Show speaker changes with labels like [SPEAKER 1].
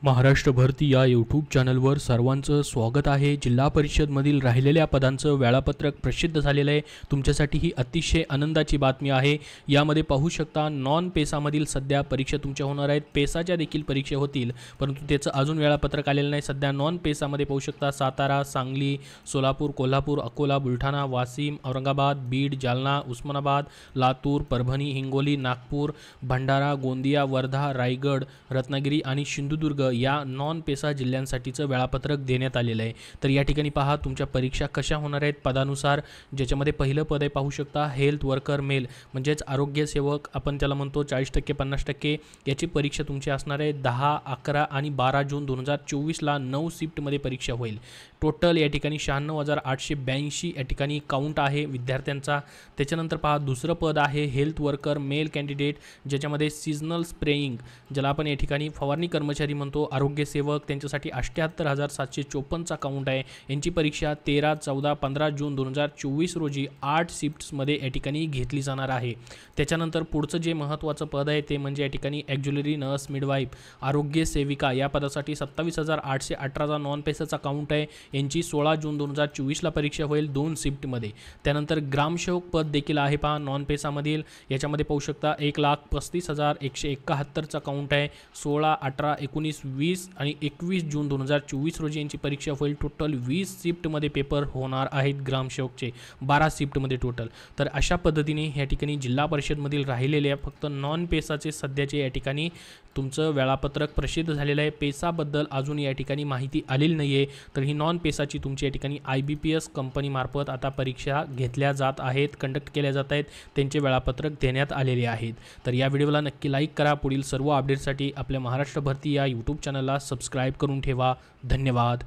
[SPEAKER 1] महाराष्ट्र भरती या यूट्यूब चॅनलवर सर्वांचं स्वागत आहे। जिल्हा परिषदमधील राहिलेल्या पदांचं वेळापत्रक प्रसिद्ध झालेलं आहे। तुमच्यासाठी ही अतिशय आनंदाची बातमी आहे। यामध्ये पाहू शकता नॉन पेसामधील सध्या परीक्षा तुमच्या होणार आहेत। पेसाच्या देखील परीक्षा होतील, परंतु त्याचं अजून वेळापत्रक आलेलं नाही। सध्या नॉन पेसामध्ये पाहू शकता सातारा, सांगली, सोलापूर, कोल्हापूर, अकोला, बुलढाणा, वाशिम, औरंगाबाद, बीड, जालना, उस्मानाबाद, लातूर, परभणी, हिंगोली, नागपूर, भंडारा, गोंदिया, वर्धा, रायगड, रत्नागिरी आणि सिंधुदुर्ग या नॉन पेसा जिल्ह्यांसाठीचं वेळापत्रक देण्यात आलेलं आहे। तर या ठिकाणी पहा तुमच्या परीक्षा कशा होणार आहेत पदानुसार, ज्याच्यामध्ये पहिलं पद आहे पाहू शकता हेल्थ वर्कर मेल, म्हणजेच आरोग्य सेवक आपण त्याला म्हणतो। 40% 50% याची परीक्षा तुमची असणार आहे। 10, 11 आणि 12 जून 2024ला 9 शिफ्टमध्ये परीक्षा होईल। टोटल या ठिकाणी 96,882 या ठिकाणी काउंट आहे विद्यार्थ्यांचा। त्याच्यानंतर पहा दुसरं पद आहे हेल्थ वर्कर मेल कॅन्डिडेट, ज्याच्यामध्ये सीजनल स्प्रेइंग, ज्याला आपण या ठिकाणी फवारणी कर्मचारी म्हणतो, आरोग्य सेवक, त्यांच्यासाठी 78,754चा काउंट आहे। यांची परीक्षा 13, 14, 15 जून 2024 रोजी 8 शिफ्ट्समध्ये या ठिकाणी घेतली जाणार आहे। त्याच्यानंतर पुढचं जे महत्त्वाचं पद आहे ते म्हणजे या ठिकाणी ॲक्झिलरी नर्स मिडवाईफ, आरोग्य सेविका, या पदासाठी 27,818चा नॉन पेसाचा काउंट आहे। यांची 16 जून 2024ला परीक्षा होईल 2 शिफ्टमध्ये। त्यानंतर ग्रामसेवक पद देखील आहे पहा नॉन पेसामधील, याच्यामध्ये पाहू शकता 1,35,171चा काउंट आहे। 16, 18, 19, 20 आणि 21 जून 2024 रोजी यांची परीक्षा होईल। टोटल 20 शिफ्टमध्ये पेपर होणार आहेत ग्रामसेवकचे, 12 शिफ्टमध्ये टोटल। तर अशा पद्धतीने या ठिकाणी जिल्हा परिषदमधील राहिलेल्या फक्त नॉन पेसाचे सध्याचे या ठिकाणी तुमचं वेळापत्रक प्रसिद्ध झालेलं आहे। पेसाबद्दल अजून या ठिकाणी माहिती आलेली नाही आहे। तर ही नॉन पेसाची तुमची या ठिकाणी IBPS कंपनीमार्फत आता परीक्षा घेतल्या जात आहेत, कंडक्ट केल्या जात आहेत, त्यांचे वेळापत्रक देण्यात आलेले आहेत। तर या व्हिडिओला नक्की लाईक करा। पुढील सर्व अपडेट्ससाठी आपल्या महाराष्ट्र भरती या यूट्यूब चॅनलला सबस्क्राईब करून ठेवा। धन्यवाद।